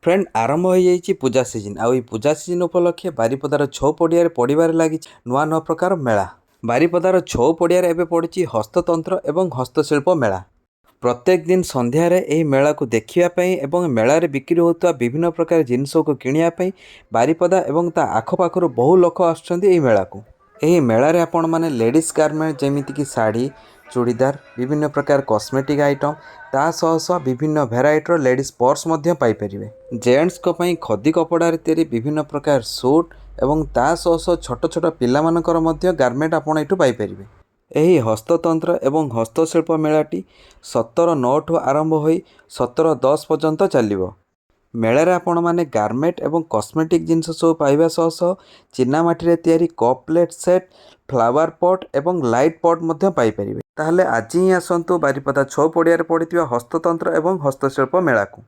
Friend आरंभ हो जाइए पूजा सीजन आई पूजा सीजन उपलक्षे बारिपदार छौ पड़िया पड़ार लगी नुआ नुआ प्रकार मेला। बारिपदार छौ पड़िया एवं पड़ी हस्ततंत्र एवं हस्तशिल्प मेला। प्रत्येक दिन संध्यार यह मेला को देखापी और मेलार बिक्री होता विभिन्न प्रकार जिनस को किणापी बारिपदा और ता आखपाखर बहु लोक आसुँच मेला को। यही मेलार आपण मैंने लेडीज गारमेंट जमीक शाढ़ी चूड़ीदार विभिन्न प्रकार कॉस्मेटिक आइटम ता सह विभिन्न भेराइटर लेडीज पर्स पाइपर। जेंट्स खदी कपड़ार तैयारी विभिन्न प्रकार सूट एवं ता सह छोट छोट पिलामानकर गारमेंट आपण एठू पाइपर। यही हस्ततंत्र एवं हस्तशिल्प मेलाटी 17/9 ठू आरंभ हो 17/10 पर्यंत चलो। मेलार आपण मैंने गारमेंट एवं कॉस्मेटिक जिनस सब पाइबा सह चीनामाटी तैयारी cup plate set flower pot एवं लाइट पॉट पाइपर। ताहले आज ही आसतु बारिपदा छौ पड़िया पड़ता हस्ततंत्र एवं हस्तशिल्प मेला को।